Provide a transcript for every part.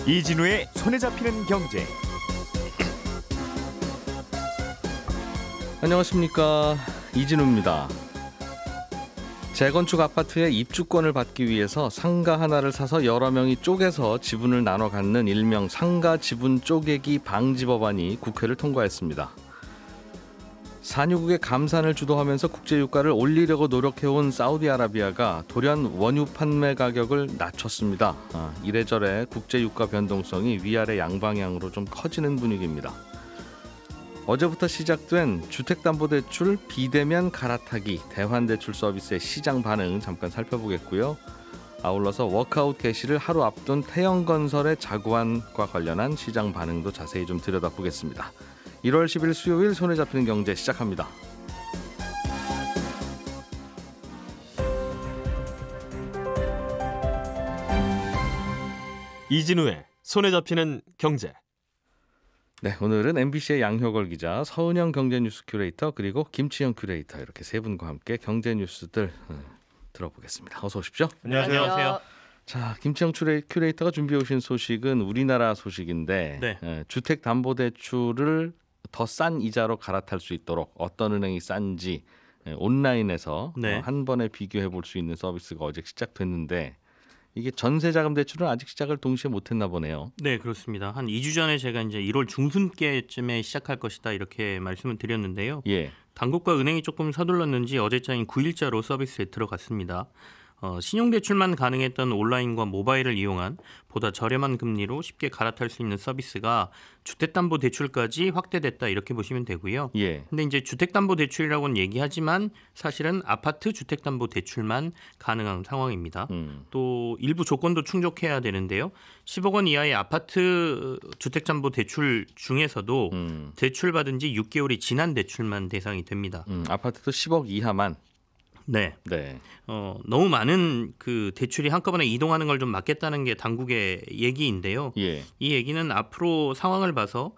이진우의 손에 잡히는 경제. 안녕하십니까, 이진우입니다. 재건축 아파트의 입주권을 받기 위해서 상가 하나를 사서 여러 명이 쪼개서 지분을 나눠 갖는 일명 상가 지분 쪼개기 방지 법안이 국회를 통과했습니다. 산유국의 감산을 주도하면서 국제유가를 올리려고 노력해온 사우디아라비아가 돌연 원유 판매 가격을 낮췄습니다. 이래저래 국제유가 변동성이 위아래 양방향으로 좀 커지는 분위기입니다. 어제부터 시작된 주택담보대출 비대면 갈아타기 대환대출 서비스의 시장 반응 잠깐 살펴보겠고요. 아울러서 워크아웃 개시를 하루 앞둔 태영건설의 자구안과 관련한 시장 반응도 자세히 좀 들여다보겠습니다. 1월 10일 수요일 손에 잡히는 경제 시작합니다. 이진우의 손에 잡히는 경제. 네, 오늘은 MBC의 양효걸 기자, 서은영 경제뉴스 큐레이터, 그리고 김치영 큐레이터 이렇게 세 분과 함께 경제 뉴스들 들어보겠습니다. 어서 오십시오. 안녕하세요. 자, 김치영 큐레이터가 준비해 오신 소식은 우리나라 소식인데 네. 주택담보대출을 더 싼 이자로 갈아탈 수 있도록 어떤 은행이 싼지 온라인에서 네. 한 번에 비교해 볼 수 있는 서비스가 어제 시작됐는데 이게 전세자금 대출은 아직 시작을 동시에 못했나 보네요. 네, 그렇습니다. 한 2주 전에 제가 이제 1월 중순께쯤에 시작할 것이다 이렇게 말씀을 드렸는데요. 예. 당국과 은행이 조금 서둘렀는지 어제자인 9일자로 서비스에 들어갔습니다. 신용대출만 가능했던 온라인과 모바일을 이용한 보다 저렴한 금리로 쉽게 갈아탈 수 있는 서비스가 주택담보대출까지 확대됐다 이렇게 보시면 되고요. 예. 근데 이제 주택담보대출이라고는 얘기하지만 사실은 아파트 주택담보대출만 가능한 상황입니다. 또 일부 조건도 충족해야 되는데요. 10억 원 이하의 아파트 주택담보대출 중에서도 대출받은 지 6개월이 지난 대출만 대상이 됩니다. 아파트도 10억 이하만. 네. 네. 너무 많은 그 대출이 한꺼번에 이동하는 걸 좀 막겠다는 게 당국의 얘기인데요. 예. 이 얘기는 앞으로 상황을 봐서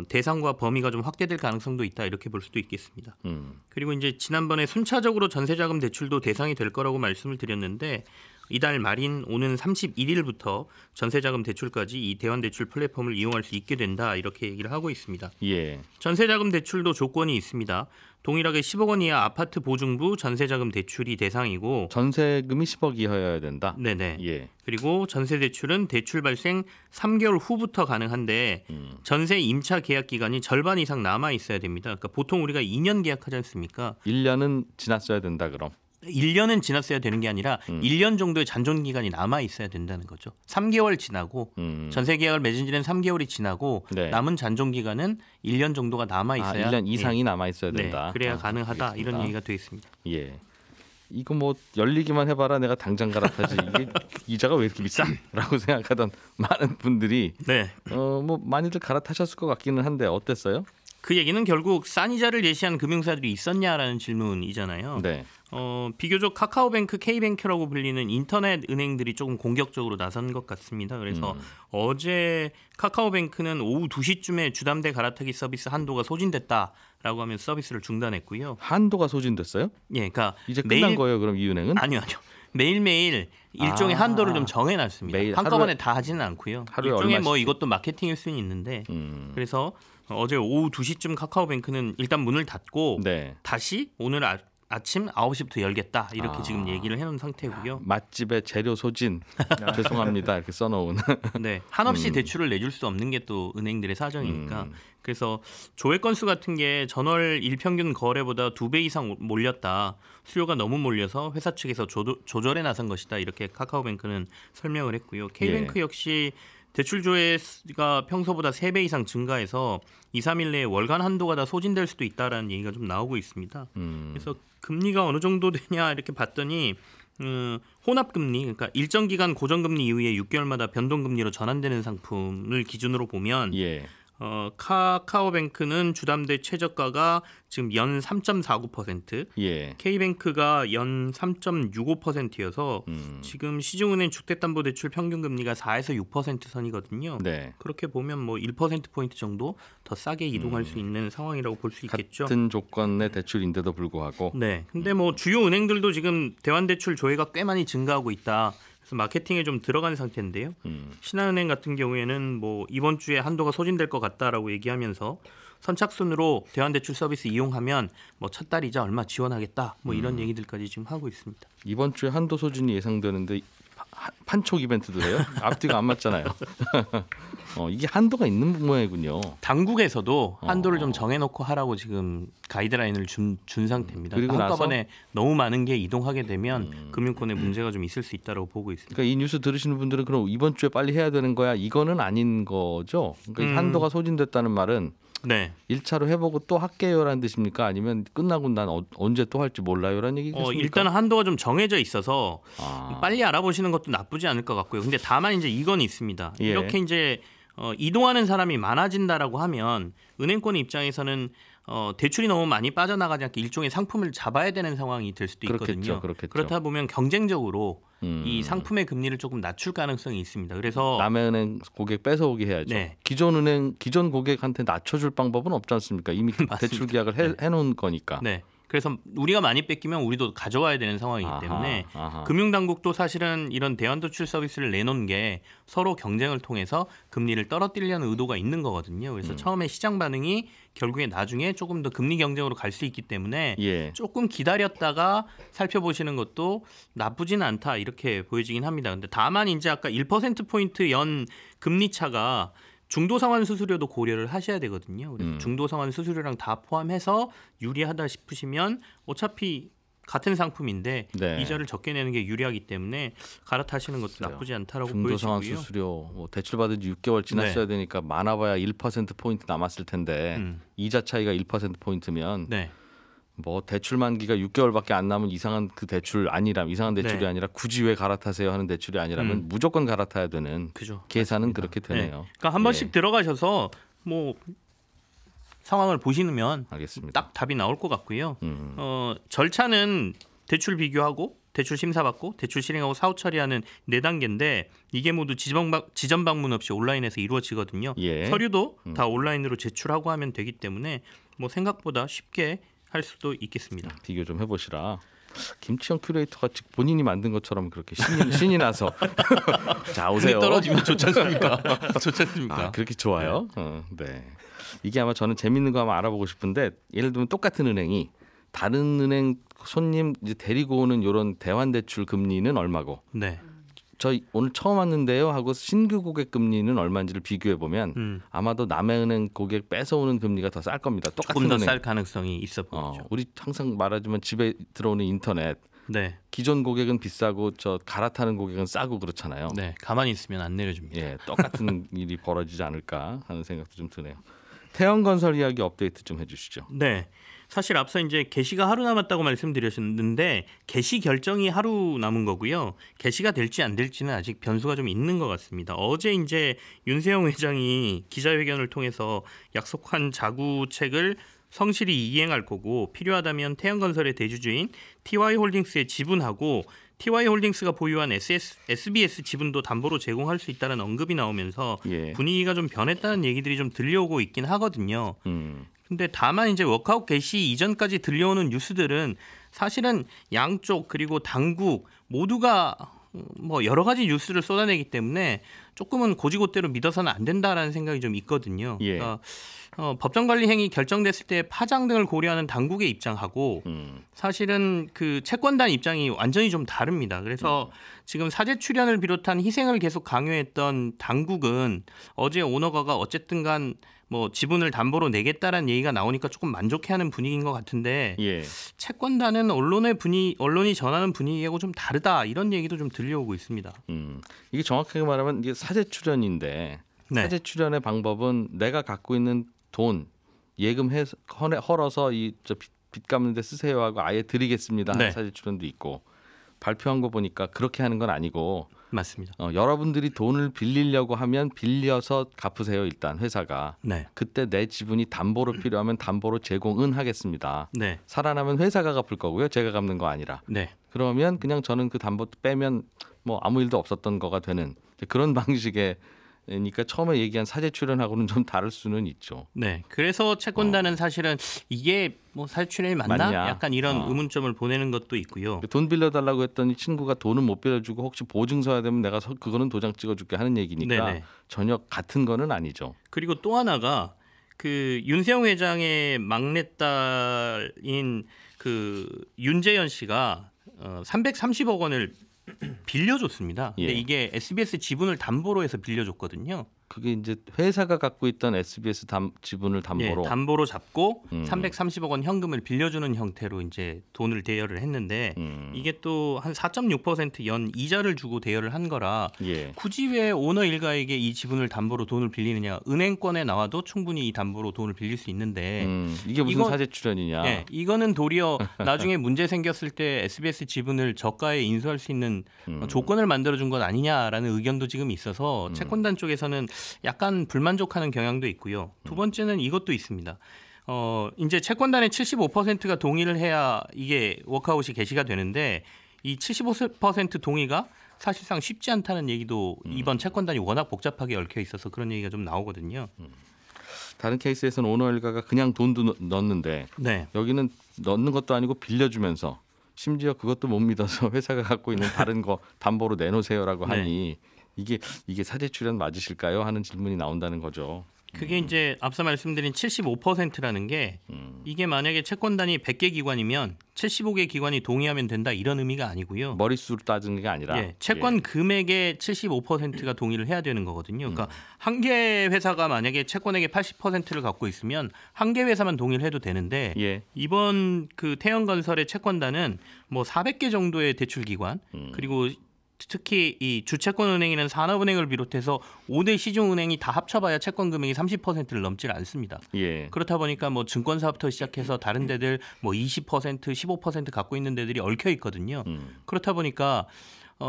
대상과 범위가 좀 확대될 가능성도 있다 이렇게 볼 수도 있겠습니다. 그리고 이제 지난번에 순차적으로 전세자금 대출도 대상이 될 거라고 말씀을 드렸는데 이달 말인 오는 31일부터 전세자금 대출까지 이 대환대출 플랫폼을 이용할 수 있게 된다 이렇게 얘기를 하고 있습니다. 예. 전세자금 대출도 조건이 있습니다. 동일하게 10억 원 이하 아파트 보증부 전세자금 대출이 대상이고 전세금이 10억 이하여야 된다. 네네. 예. 그리고 전세 대출은 대출 발생 3개월 후부터 가능한데 전세 임차 계약 기간이 절반 이상 남아 있어야 됩니다. 그러니까 보통 우리가 2년 계약하지 않습니까? 1년은 지났어야 된다 그럼. 1년은 지났어야 되는 게 아니라 1년 정도의 잔존 기간이 남아 있어야 된다는 거죠. 3개월 지나고 전세 계약을 맺은 지는 3개월이 지나고 네. 남은 잔존 기간은 1년 정도가 남아 있어야 1년 이상이 남아 있어야 네, 된다. 그래야 가능하다 알겠습니다. 이런 얘기가 되어 있습니다. 예. 이거 뭐 열리기만 해봐라 내가 당장 갈아타지 이게 이자가 왜 이렇게 비싸라고 생각하던 많은 분들이 네. 뭐 많이들 갈아타셨을 것 같기는 한데 어땠어요? 그 얘기는 결국 싼 이자를 예시한 금융사들이 있었냐라는 질문이잖아요. 네. 비교적 카카오뱅크, K뱅크라고 불리는 인터넷 은행들이 조금 공격적으로 나선 것 같습니다. 그래서 어제 카카오뱅크는 오후 2시쯤에 주담대 갈아타기 서비스 한도가 소진됐다라고 하면 서비스를 중단했고요. 한도가 소진됐어요? 예, 그러니까 이제 끝난 거예요 그럼 이 은행은? 아니요. 매일매일 일종의 한도를 좀 정해놨습니다. 매일 한꺼번에 다 하지는 않고요. 하루에 일종의 얼마씩? 뭐 이것도 마케팅일 수는 있는데 그래서 어제 오후 2시쯤 카카오뱅크는 일단 문을 닫고 네. 다시 오늘 아침 9시부터 열겠다 이렇게 지금 얘기를 해놓은 상태고요. 맛집의 재료 소진 죄송합니다 이렇게 써놓은. 네, 한없이 대출을 내줄 수 없는 게 또 은행들의 사정이니까 그래서 조회 건수 같은 게 전월 일평균 거래보다 2배 이상 몰렸다. 수요가 너무 몰려서 회사 측에서 조절에 나선 것이다 이렇게 카카오뱅크는 설명을 했고요. K뱅크 역시 대출 조회가 평소보다 3배 이상 증가해서 2, 3일 내에 월간 한도가 다 소진될 수도 있다라는 얘기가 좀 나오고 있습니다. 그래서 금리가 어느 정도 되냐 이렇게 봤더니 혼합금리, 그러니까 일정 기간 고정금리 이후에 6개월마다 변동금리로 전환되는 상품을 기준으로 보면 예. 카카오뱅크는 주담대 최저가가 지금 연 3.49%, 예. K뱅크가 연 3.65%여서 지금 시중은행 주택담보대출 평균 금리가 4에서 6% 선이거든요. 네. 그렇게 보면 뭐 1%포인트 정도 더 싸게 이동할 수 있는 상황이라고 볼 수 있겠죠. 같은 조건의 대출인데도 불구하고. 네. 근데 뭐 주요 은행들도 지금 대환대출 조회가 꽤 많이 증가하고 있다. 그래서 마케팅에 좀 들어간 상태인데요. 신한은행 같은 경우에는 뭐 이번 주에 한도가 소진될 것 같다라고 얘기하면서 선착순으로 대환대출 서비스 이용하면 뭐 첫 달 이자 얼마 지원하겠다. 뭐 이런 얘기들까지 지금 하고 있습니다. 이번 주에 한도 소진이 예상되는데 판촉 이벤트도 해요? 앞뒤가 안 맞잖아요. 이게 한도가 있는 모양이군요. 당국에서도 한도를 좀 정해놓고 하라고 지금 가이드라인을 준 상태입니다. 그리고 한꺼번에 너무 많은 게 이동하게 되면 금융권에 문제가 좀 있을 수 있다고 보고 있습니다. 그러니까 이 뉴스 들으시는 분들은 그럼 이번 주에 빨리 해야 되는 거야? 이거는 아닌 거죠? 그러니까 이 한도가 소진됐다는 말은 네. 1차로 해보고 또 할게요라는 뜻입니까? 아니면 끝나고 난 언제 또 할지 몰라요라는 얘기겠습니까? 일단 한도가 좀 정해져 있어서 빨리 알아보시는 것도 나쁘지 않을 것 같고요. 근데 다만 이제 이건 있습니다. 예. 이렇게 이제 이동하는 사람이 많아진다라고 하면 은행권 입장에서는 대출이 너무 많이 빠져나가지 않게 일종의 상품을 잡아야 되는 상황이 될 수도 있거든요. 그렇겠죠. 그렇다 보면 경쟁적으로 이 상품의 금리를 조금 낮출 가능성이 있습니다. 그래서 남의 은행 고객 뺏어오게 해야죠. 네. 기존 고객한테 낮춰줄 방법은 없지 않습니까? 이미 대출 계약을 해놓은 거니까. 네. 그래서 우리가 많이 뺏기면 우리도 가져와야 되는 상황이기 때문에 금융당국도 사실은 이런 대환도출 서비스를 내놓은 게 서로 경쟁을 통해서 금리를 떨어뜨리려는 의도가 있는 거거든요. 그래서 처음에 시장 반응이 결국에 나중에 조금 더 금리 경쟁으로 갈 수 있기 때문에 예. 조금 기다렸다가 살펴보시는 것도 나쁘지는 않다 이렇게 보여지긴 합니다. 근데 다만 이제 아까 1%포인트 연 금리 차가 중도상환 수수료도 고려를 하셔야 되거든요. 그래서 중도상환 수수료랑 다 포함해서 유리하다 싶으시면 어차피 같은 상품인데 네. 이자를 적게 내는 게 유리하기 때문에 갈아타시는 것도 나쁘지 않다라고 보여지고요. 중도상환 수수료 대출 받은 지 6개월 지났어야 되니까 많아봐야 1%포인트 남았을 텐데 이자 차이가 1%포인트면 네. 뭐 대출 만기가 6개월밖에 안 남은 이상한 대출이 아니라 굳이 왜 갈아타세요 하는 대출이 아니라면 무조건 갈아타야 되는 그죠. 계산은 맞습니다. 그렇게 되네요. 네. 그러니까 한 번씩 들어가셔서 뭐 상황을 보시면 알겠습니다. 딱 답이 나올 것 같고요. 절차는 대출 비교하고 대출 심사받고 대출 실행하고 사후 처리하는 4단계인데 이게 모두 지점 방문 없이 온라인에서 이루어지거든요. 예. 서류도 다 온라인으로 제출하고 하면 되기 때문에 뭐 생각보다 쉽게 할 수도 있겠습니다. 비교 좀 해보시라. 김치영 큐레이터가 즉 본인이 만든 것처럼 그렇게 신이 나서 자 오세요. 떨어지면 좋지 않습니까? 좋지 않습니까? 그렇게 좋아요. 네. 이게 아마 저는 재밌는 거 한번 알아보고 싶은데 예를 들면 똑같은 은행이 다른 은행 손님 이제 데리고 오는 이런 대환대출 금리는 얼마고 네. 저 오늘 처음 왔는데요 하고 신규 고객 금리는 얼마인지를 비교해 보면 아마도 남해은행 고객 뺏어오는 금리가 더 쌀 겁니다. 똑같은 조금 더 은행. 쌀 가능성이 있어 보이죠. 우리 항상 말하지만 집에 들어오는 인터넷 네. 기존 고객은 비싸고 저 갈아타는 고객은 싸고 그렇잖아요. 네. 가만히 있으면 안 내려줍니다. 예, 똑같은 일이 벌어지지 않을까 하는 생각도 좀 드네요. 태영건설 이야기 업데이트 좀 해주시죠. 네. 사실 앞서 이제 개시가 하루 남았다고 말씀드렸는데 개시 결정이 하루 남은 거고요. 개시가 될지 안 될지는 아직 변수가 좀 있는 것 같습니다. 어제 이제 윤세영 회장이 기자회견을 통해서 약속한 자구책을 성실히 이행할 거고 필요하다면 태영건설의 대주주인 TY홀딩스에 지분하고 TY홀딩스가 보유한 SBS 지분도 담보로 제공할 수 있다는 언급이 나오면서 분위기가 좀 변했다는 얘기들이 좀 들려오고 있긴 하거든요. 근데 다만 이제 워크아웃 개시 이전까지 들려오는 뉴스들은 사실은 양쪽 그리고 당국 모두가 뭐 여러 가지 뉴스를 쏟아내기 때문에 조금은 고지고대로 믿어서는 안 된다라는 생각이 좀 있거든요. 그러니까 법정관리 행위 결정됐을 때 파장 등을 고려하는 당국의 입장하고 사실은 그 채권단 입장이 완전히 좀 다릅니다. 그래서 지금 사제 출연을 비롯한 희생을 계속 강요했던 당국은 어제 오너가가 어쨌든간 뭐 지분을 담보로 내겠다라는 얘기가 나오니까 조금 만족해하는 분위기인 것 같은데 채권단은 언론이 전하는 분위기하고 좀 다르다 이런 얘기도 좀 들려오고 있습니다. 이게 정확하게 말하면 이게 사제 출연인데 사제 출연의 방법은 내가 갖고 있는 돈 예금 헐어서 빚 갚는 데 쓰세요 하고 아예 드리겠습니다. 사제 출연도 있고 발표한 거 보니까 그렇게 하는 건 아니고 맞습니다. 여러분들이 돈을 빌리려고 하면 빌려서 갚으세요. 일단 회사가. 네. 그때 내 지분이 담보로 필요하면 담보로 제공은 하겠습니다. 네. 살아나면 회사가 갚을 거고요. 제가 갚는 거 아니라. 네. 그러면 그냥 저는 그 담보 빼면 뭐 아무 일도 없었던 거가 되는 그런 방식의 그러니까 처음에 얘기한 사제 출연하고는 좀 다를 수는 있죠. 네, 그래서 채권단은 사실은 이게 뭐 사제 출연이 맞나? 약간 이런 의문점을 보내는 것도 있고요. 돈 빌려달라고 했더니 친구가 돈은 못 빌려주고 혹시 보증서야 되면 내가 그거는 도장 찍어줄게 하는 얘기니까 네네. 전혀 같은 거는 아니죠. 그리고 또 하나가 그 윤세용 회장의 막내딸인 그 윤재현 씨가 330억 원을 빌려줬습니다. 근데 예. 이게 SBS 지분을 담보로 해서 빌려줬거든요. 그게 이제 회사가 갖고 있던 SBS 지분을 담보로 담보로 잡고 330억 원 현금을 빌려주는 형태로 이제 돈을 대여를 했는데 이게 또 한 4.6% 연 이자를 주고 대여를 한 거라 예. 굳이 왜 오너 일가에게 이 지분을 담보로 돈을 빌리느냐. 은행권에 나와도 충분히 이 담보로 돈을 빌릴 수 있는데 이게 무슨 사제 출연이냐. 네, 이거는 도리어 나중에 문제 생겼을 때 SBS 지분을 저가에 인수할 수 있는 조건을 만들어준 것 아니냐라는 의견도 지금 있어서 채권단 쪽에서는 약간 불만족하는 경향도 있고요. 두 번째는 이것도 있습니다. 이제 채권단의 75%가 동의를 해야 이게 워크아웃이 개시가 되는데 이 75% 동의가 사실상 쉽지 않다는 얘기도 이번 채권단이 워낙 복잡하게 얽혀 있어서 그런 얘기가 좀 나오거든요. 다른 케이스에서는 오너 일가가 그냥 돈도 넣는데 네. 여기는 넣는 것도 아니고 빌려주면서 심지어 그것도 못 믿어서 회사가 갖고 있는 다른 거 담보로 내놓으세요라고 하니 이게 사제 출연 맞으실까요? 하는 질문이 나온다는 거죠. 그게 이제 앞서 말씀드린 75%라는 게 이게 만약에 채권단이 100개 기관이면 75개 기관이 동의하면 된다 이런 의미가 아니고요. 머릿수로 따지는 게 아니라 채권 금액의 75%가 동의를 해야 되는 거거든요. 그러니까 한 개 회사가 만약에 채권액의 80%를 갖고 있으면 한 개 회사만 동의를 해도 되는데 이번 그 태영건설의 채권단은 뭐 400개 정도의 대출 기관 그리고 특히 이 주채권은행이나 산업은행을 비롯해서 5대 시중은행이 다 합쳐봐야 채권 금액이 30%를 넘질 않습니다. 그렇다 보니까 뭐 증권사부터 시작해서 다른 데들 뭐 20%, 15% 갖고 있는 데들이 얽혀 있거든요. 그렇다 보니까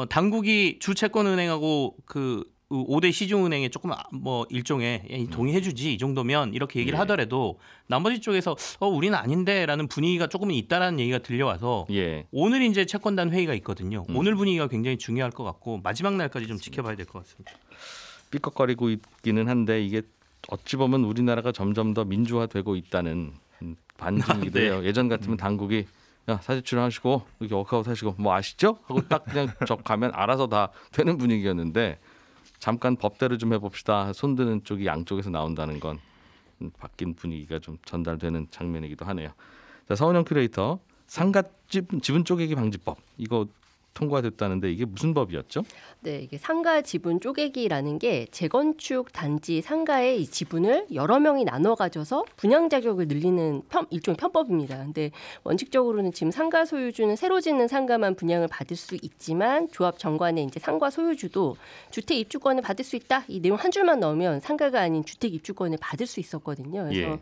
당국이 주채권은행하고 그 5대 시중은행에 조금 뭐 일종의 동의해주지 이 정도면 이렇게 얘기를 하더라도 나머지 쪽에서 우리는 아닌데라는 분위기가 조금은 있다라는 얘기가 들려와서 오늘 이제 채권단 회의가 있거든요. 오늘 분위기가 굉장히 중요할 것 같고 마지막 날까지 좀 지켜봐야 될 것 같습니다. 삐걱거리고 있기는 한데 이게 어찌 보면 우리나라가 점점 더 민주화되고 있다는 반증이기도 해요. 예전 같으면 당국이 야 사제 출연하시고 이렇게 워크아웃 하시고 뭐 아시죠? 하고 딱 그냥 적 가면 알아서 다 되는 분위기였는데 잠깐 법대로 좀 해봅시다. 손드는 쪽이 양쪽에서 나온다는 건 바뀐 분위기가 좀 전달되는 장면이기도 하네요. 자, 서은영 큐레이터 상가 지분 쪼개기 방지법 이거 통과됐다는데 이게 무슨 법이었죠? 네, 이게 상가 지분 쪼개기라는 게 재건축 단지 상가의 이 지분을 여러 명이 나눠 가져서 분양 자격을 늘리는 일종의 편법입니다. 근데 원칙적으로는 지금 상가 소유주는 새로 짓는 상가만 분양을 받을 수 있지만 조합 정관에 이제 상가 소유주도 주택 입주권을 받을 수 있다. 이 내용 한 줄만 넣으면 상가가 아닌 주택 입주권을 받을 수 있었거든요. 그래서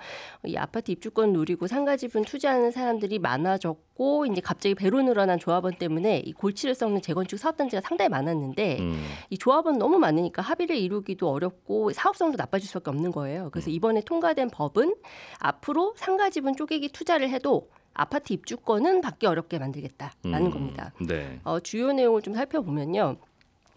이 아파트 입주권 누리고 상가 지분 투자하는 사람들이 많아졌고 이제 갑자기 배로 늘어난 조합원 때문에 이 골치를 썩는 재건축 사업단지가 상당히 많았는데 이 조합원 너무 많으니까 합의를 이루기도 어렵고 사업성도 나빠질 수밖에 없는 거예요. 그래서 이번에 통과된 법은 앞으로 상가 지분 쪼개기 투자를 해도 아파트 입주권은 받기 어렵게 만들겠다라는 겁니다. 주요 내용을 좀 살펴보면요.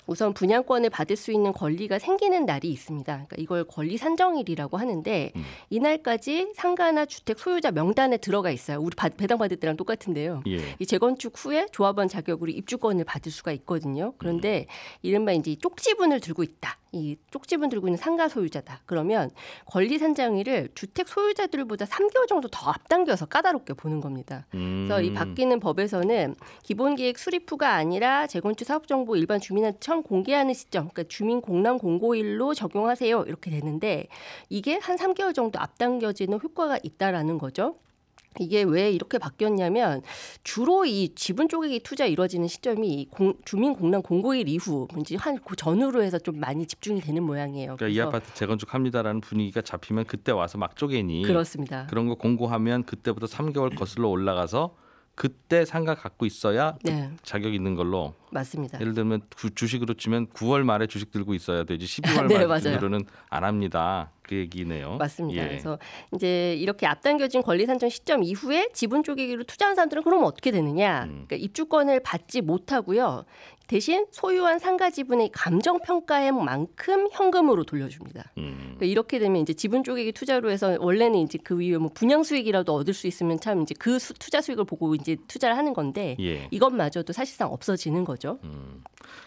우선 분양권을 받을 수 있는 권리가 생기는 날이 있습니다. 그러니까 이걸 권리 산정일이라고 하는데 이날까지 상가나 주택 소유자 명단에 들어가 있어요. 우리 배당 받을 때랑 똑같은데요. 이 재건축 후에 조합원 자격으로 입주권을 받을 수가 있거든요. 그런데 이른바 이제 쪽지분을 들고 있다. 이 쪽지분 들고 있는 상가 소유자다. 그러면 권리 산정일을 주택 소유자들보다 3개월 정도 더 앞당겨서 까다롭게 보는 겁니다. 그래서 이 바뀌는 법에서는 기본계획 수립 후가 아니라 재건축 사업정보 일반 주민한테 처음 공개하는 시점, 그러니까 주민 공람 공고일로 적용하세요. 이렇게 되는데 이게 한 3개월 정도 앞당겨지는 효과가 있다라는 거죠. 이게 왜 이렇게 바뀌었냐면 주로 이 지분 쪼개기 투자 이루어지는 시점이 주민 공람 공고일 이후 뭔지 한 그 전후로 해서 좀 많이 집중이 되는 모양이에요. 그러니까 이 아파트 재건축합니다라는 분위기가 잡히면 그때 와서 막 쪼개니. 그렇습니다. 그런 거 공고하면 그때부터 3개월 거슬러 올라가서 그때 상가 갖고 있어야 네. 자격 있는 걸로. 맞습니다. 예를 들면 주식으로 치면 9월 말에 주식 들고 있어야 되지 12월 네, 말 맞아요. 주식으로는 안 합니다. 그 얘기네요. 맞습니다. 예. 그래서 이제 이렇게 앞당겨진 권리 산정 시점 이후에 지분 쪼개기로 투자한 사람들은 그럼 어떻게 되느냐? 그러니까 입주권을 받지 못하고요. 대신 소유한 상가 지분의 감정 평가액만큼 현금으로 돌려줍니다. 그러니까 이렇게 되면 이제 지분 쪼개기 투자로 해서 원래는 이제 그 위에 뭐 분양 수익이라도 얻을 수 있으면 참 이제 그 투자 수익을 보고 이제 투자를 하는 건데 예. 이것마저도 사실상 없어지는 거죠.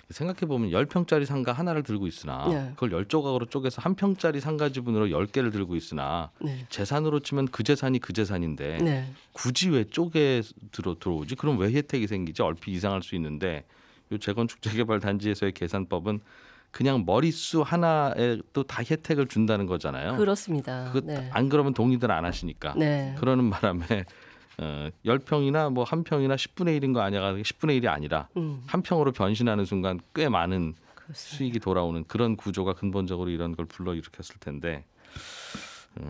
생각해 보면 10평짜리 상가 하나를 들고 있으나 네. 그걸 10조각으로 쪼개서 1평짜리 상가 지분으로 10개를 들고 있으나 네. 재산으로 치면 그 재산이 그 재산인데 네. 굳이 왜 쪼개 들어오지? 그럼 왜 혜택이 생기지? 얼핏 이상할 수 있는데 이 재건축 재개발 단지에서의 계산법은 그냥 머릿수 하나에 또 다 혜택을 준다는 거잖아요. 그렇습니다. 그거 네. 안 그러면 동의들 안 하시니까. 네. 그러는 바람에 10평이나 뭐 한 평이나 10분의 1인 거 아니야? 10분의 1이 아니라 한 평으로 변신하는 순간 꽤 많은 그렇습니다. 수익이 돌아오는 그런 구조가 근본적으로 이런 걸 불러일으켰을 텐데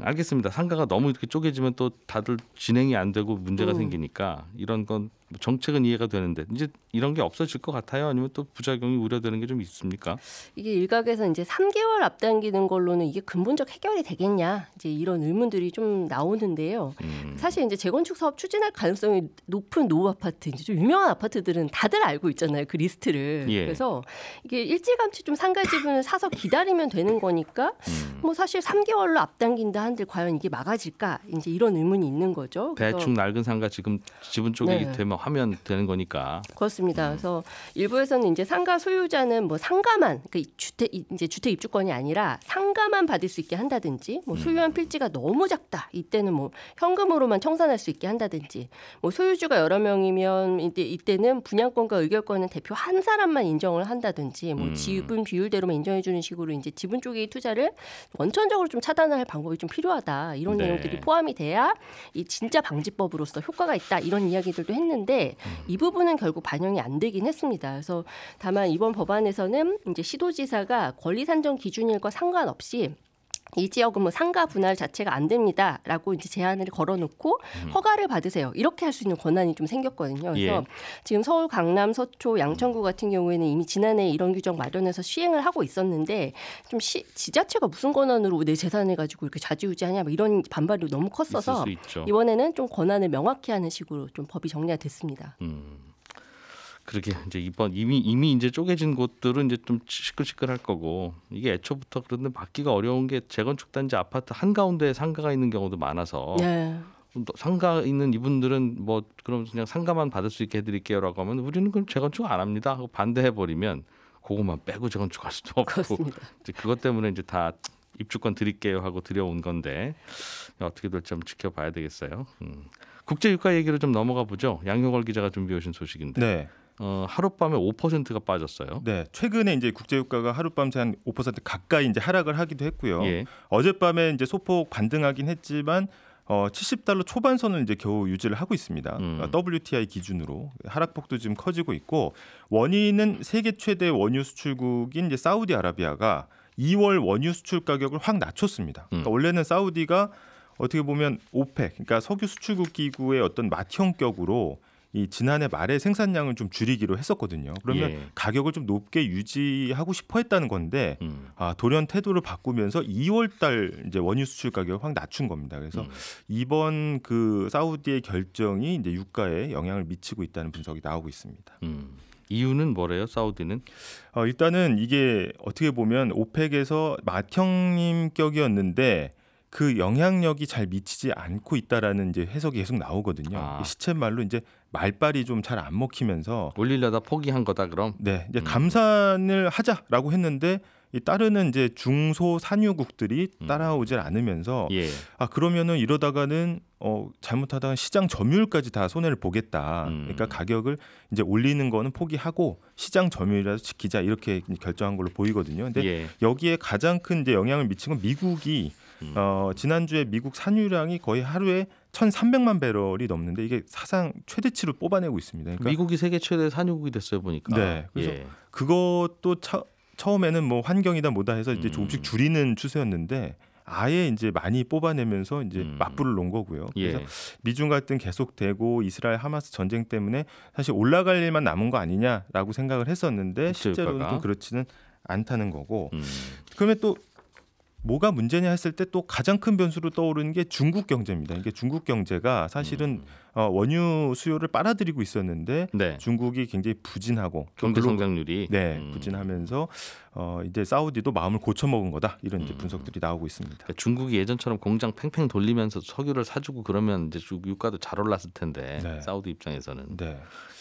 알겠습니다. 상가가 너무 이렇게 쪼개지면 또 다들 진행이 안 되고 문제가 생기니까 이런 건 정책은 이해가 되는데 이제 이런 게 없어질 것 같아요? 아니면 또 부작용이 우려되는 게 좀 있습니까? 이게 일각에서 이제 3개월 앞당기는 걸로는 이게 근본적 해결이 되겠냐 이제 이런 의문들이 좀 나오는데요. 사실 이제 재건축 사업 추진할 가능성이 높은 노후 아파트, 이제 좀 유명한 아파트들은 다들 알고 있잖아요. 그 리스트를. 예. 그래서 이게 일찌감치 좀 상가 지분을 사서 기다리면 되는 거니까 뭐 사실 3개월로 앞당긴다 한들 과연 이게 막아질까? 이제 이런 의문이 있는 거죠. 그래서 대충 낡은 상가 지금 지분 쪼개기 네. 되면 하면 되는 거니까. 그렇습니다. 그래서 일부에서는 이제 상가 소유자는 뭐 상가만 그러니까 주택 입주권이 아니라 상가만 받을 수 있게 한다든지, 뭐 소유한 필지가 너무 작다 이때는 뭐 현금으로만 청산할 수 있게 한다든지, 뭐 소유주가 여러 명이면 이때는 분양권과 의결권은 대표 한 사람만 인정을 한다든지, 뭐 지분 비율대로만 인정해주는 식으로 이제 지분 쪼개기 투자를 원천적으로 좀 차단할 방법이 좀 필요하다 이런 네. 내용들이 포함이 돼야 이 진짜 방지법으로서 효과가 있다 이런 이야기들도 했는데. 이 부분은 결국 반영이 안 되긴 했습니다. 그래서 다만 이번 법안에서는 이제 시도지사가 권리 산정 기준일과 상관없이 이 지역은 뭐 상가 분할 자체가 안 됩니다라고 이제 제안을 걸어놓고 허가를 받으세요. 이렇게 할 수 있는 권한이 좀 생겼거든요. 그래서 예. 지금 서울, 강남, 서초, 양천구 같은 경우에는 이미 지난해 이런 규정 마련해서 시행을 하고 있었는데 좀 지자체가 무슨 권한으로 내 재산을 가지고 이렇게 좌지우지하냐 뭐 이런 반발이 너무 컸어서 있을 수 있죠. 이번에는 좀 권한을 명확히 하는 식으로 좀 법이 정리가 됐습니다. 그렇게 이제 이번 이미 이제 쪼개진 곳들은 이제 좀 시끌시끌할 거고 이게 애초부터 그런데 막기가 어려운 게 재건축 단지 아파트 한 가운데에 상가가 있는 경우도 많아서 네. 상가 있는 이분들은 뭐 그럼 그냥 상가만 받을 수 있게 해드릴게요라고 하면 우리는 그럼 재건축 안 합니다 하고 반대해 버리면 그것만 빼고 재건축할 수도 없고 그렇습니다. 이제 그것 때문에 이제 다 입주권 드릴게요 하고 들여온 건데 어떻게 될지 좀 지켜봐야 되겠어요. 국제유가 얘기로 좀 넘어가 보죠. 양효걸 기자가 준비해 오신 소식인데. 네. 하룻밤에 5%가 빠졌어요. 네, 최근에 이제 국제유가가 하룻밤새 한 5% 가까이 이제 하락을 하기도 했고요. 예. 어젯밤에 이제 소폭 반등하긴 했지만 $70 초반선을 이제 겨우 유지를 하고 있습니다. WTI 기준으로 하락폭도 지금 커지고 있고 원인은 세계 최대 원유 수출국인 이제 사우디아라비아가 2월 원유 수출 가격을 확 낮췄습니다. 그러니까 원래는 사우디가 어떻게 보면 오펙, 그러니까 석유 수출국 기구의 어떤 맏형격으로 이 지난해 말에 생산량을 좀 줄이기로 했었거든요. 그러면 예. 가격을 좀 높게 유지하고 싶어했다는 건데 돌연 태도를 바꾸면서 2월달 이제 원유 수출 가격을 확 낮춘 겁니다. 그래서 이번 그 사우디의 결정이 이제 유가에 영향을 미치고 있다는 분석이 나오고 있습니다. 이유는 뭐래요? 사우디는? 일단은 이게 어떻게 보면 오펙에서 맏형님격이었는데 그 영향력이 잘 미치지 않고 있다라는 이제 해석이 계속 나오거든요. 시쳇말로 이제 말빨이 좀 잘 안 먹히면서 올리려다 포기한 거다 그럼? 네, 이제 감산을 하자라고 했는데 이 따르는 이제 중소 산유국들이 따라오질 않으면서 예. 그러면은 이러다가는 잘못하다가 시장 점유율까지 다 손해를 보겠다. 그러니까 가격을 이제 올리는 거는 포기하고 시장 점유율이라도 지키자 이렇게 결정한 걸로 보이거든요. 근데 예. 여기에 가장 큰 이제 영향을 미친 건 미국이 지난주에 미국 산유량이 거의 하루에 1,300만 배럴이 넘는데 이게 사상 최대치로 뽑아내고 있습니다. 그러니까 미국이 세계 최대 산유국이 됐어요 보니까. 네, 그래서 예. 그것도 처음에는 뭐 환경이다 뭐다 해서 이제 조금씩 줄이는 추세였는데 아예 이제 많이 뽑아내면서 이제 맞불을 놓은 거고요. 그래서 미중 갈등 계속되고 이스라엘 하마스 전쟁 때문에 사실 올라갈 일만 남은 거 아니냐라고 생각을 했었는데 실제로는 또 그렇지는 않다는 거고. 그러면 또 뭐가 문제냐 했을 때 또 가장 큰 변수로 떠오르는 게 중국 경제입니다. 이게 중국 경제가 사실은 원유 수요를 빨아들이고 있었는데 중국이 굉장히 부진하고 경제 성장률이 부진하면서 이제 사우디도 마음을 고쳐먹은 거다 이런 이제 분석들이 나오고 있습니다. 그러니까 중국이 예전처럼 공장 팽팽 돌리면서 석유를 사주고 그러면 이제 유가도 잘 올랐을 텐데 사우디 입장에서는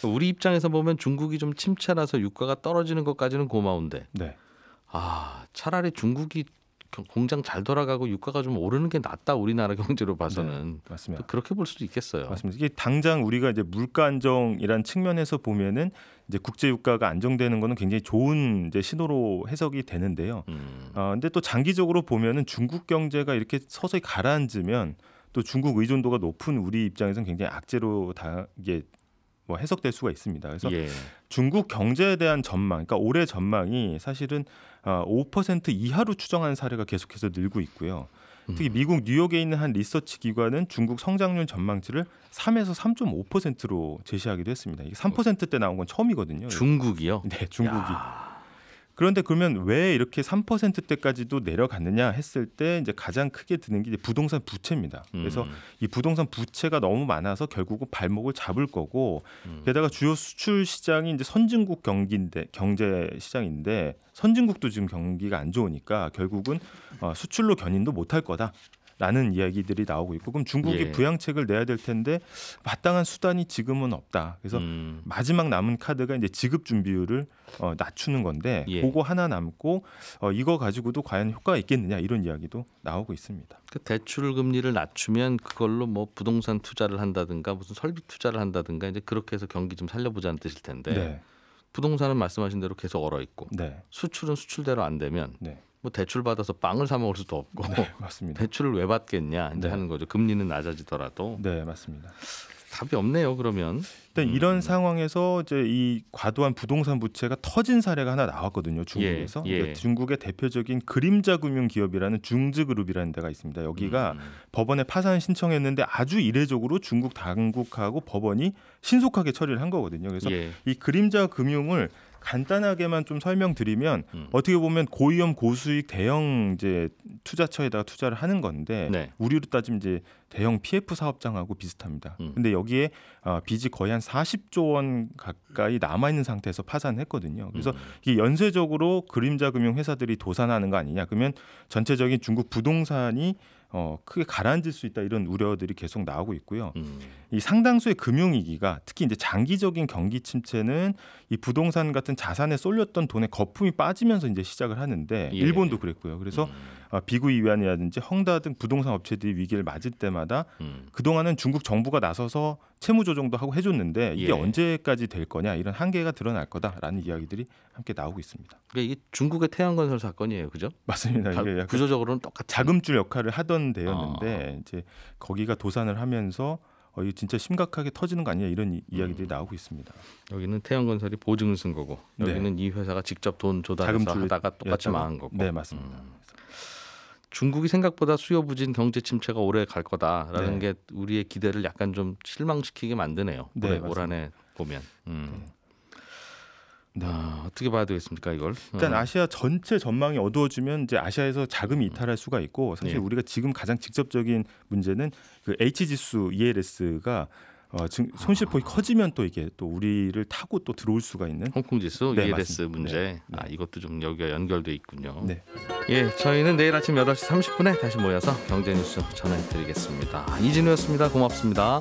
우리 입장에서 보면 중국이 좀 침체라서 유가가 떨어지는 것까지는 고마운데 차라리 중국이 공장 잘 돌아가고 유가가 좀 오르는 게 낫다 우리나라 경제로 봐서는. 맞습니다. 그렇게 볼 수도 있겠어요. 맞습니다. 이게 당장 우리가 이제 물가 안정이란 측면에서 보면은 이제 국제 유가가 안정되는 거는 굉장히 좋은 이제 신호로 해석이 되는데요. 근데 또 장기적으로 보면은 중국 경제가 이렇게 서서히 가라앉으면 또 중국 의존도가 높은 우리 입장에서는 굉장히 악재로 다 이게 뭐 해석될 수가 있습니다. 그래서 중국 경제에 대한 전망, 그러니까 올해 전망이 사실은 5% 이하로 추정하는 사례가 계속해서 늘고 있고요. 특히 미국 뉴욕에 있는 한 리서치 기관은 중국 성장률 전망치를 3에서 3.5%로 제시하기도 했습니다. 이게 3%대 나온 건 처음이거든요. 중국이요? 네, 중국이. 그런데 그러면 왜 이렇게 3%대까지도 내려갔느냐 했을 때 이제 가장 크게 드는 게 이제 부동산 부채입니다. 그래서 이 부동산 부채가 너무 많아서 결국은 발목을 잡을 거고 게다가 주요 수출 시장이 이제 선진국 경제 시장인데 선진국도 지금 경기가 안 좋으니까 결국은 수출로 견인도 못할 거다. 라는 이야기들이 나오고 있고 그럼 중국이 부양책을 내야 될 텐데 마땅한 수단이 지금은 없다. 그래서 마지막 남은 카드가 이제 지급 준비율을 낮추는 건데 그거 하나 남고 이거 가지고도 과연 효과가 있겠느냐 이런 이야기도 나오고 있습니다. 그 대출 금리를 낮추면 그걸로 뭐 부동산 투자를 한다든가 무슨 설비 투자를 한다든가 이제 그렇게 해서 경기 좀 살려보자는 뜻일 텐데 부동산은 말씀하신 대로 계속 얼어 있고 수출은 수출대로 안 되면 뭐 대출 받아서 빵을 사 먹을 수도 없고 맞습니다. 대출을 왜 받겠냐 이제 하는 거죠. 금리는 낮아지더라도. 네, 맞습니다. 답이 없네요. 그러면 일단 이런 상황에서 이제 이 과도한 부동산 부채가 터진 사례가 하나 나왔거든요. 중국에서 중국의 대표적인 그림자 금융 기업이라는 중즈그룹이라는 데가 있습니다. 여기가 법원에 파산 신청했는데 아주 이례적으로 중국 당국하고 법원이 신속하게 처리를 한 거거든요. 그래서 이 그림자 금융을 간단하게만 좀 설명드리면 어떻게 보면 고위험 고수익 대형 이제 투자처에다가 투자를 하는 건데 우리로 따지면 이제 대형 PF 사업장하고 비슷합니다. 근데 여기에 빚이 거의 한 40조 원 가까이 남아 있는 상태에서 파산했거든요. 그래서 이게 연쇄적으로 그림자 금융 회사들이 도산하는 거 아니냐? 그러면 전체적인 중국 부동산이 크게 가라앉을 수 있다 이런 우려들이 계속 나오고 있고요. 이 상당수의 금융위기가 특히 이제 장기적인 경기 침체는 이 부동산 같은 자산에 쏠렸던 돈의 거품이 빠지면서 이제 시작을 하는데 일본도 그랬고요. 그래서 비구이완이라든지 헝다 등 부동산 업체들이 위기를 맞을 때마다 그동안은 중국 정부가 나서서 채무 조정도 하고 해줬는데 이게 언제까지 될 거냐 이런 한계가 드러날 거다라는 이야기들이 함께 나오고 있습니다. 그러니까 이게 중국의 태양건설 사건이에요, 그죠? 맞습니다. 이게 구조적으로는 똑같은 자금줄 역할을 하던 데였는데 이제 거기가 도산을 하면서 이거 진짜 심각하게 터지는 거 아니냐 이런 이야기들이 나오고 있습니다. 여기는 태양건설이 보증을 쓴 거고 여기는 이 회사가 직접 돈 조달해서 하다가 똑같이 망한 거고. 네, 맞습니다. 중국이 생각보다 수요 부진 경제 침체가 오래 갈 거다라는 게 우리의 기대를 약간 좀 실망시키게 만드네요. 올 한해 보면. 어떻게 봐야 되겠습니까 이걸? 일단 아시아 전체 전망이 어두워지면 이제 아시아에서 자금이 이탈할 수가 있고 사실 우리가 지금 가장 직접적인 문제는 그 H지수 ELS가 손실폭이 커지면 또 이게 또 우리를 타고 또 들어올 수가 있는 홍콩지수 ELS 문제. 이것도 좀 여기와 연결돼 있군요. 저희는 내일 아침 8시 30분에 다시 모여서 경제 뉴스 전해드리겠습니다. 이진우였습니다. 고맙습니다.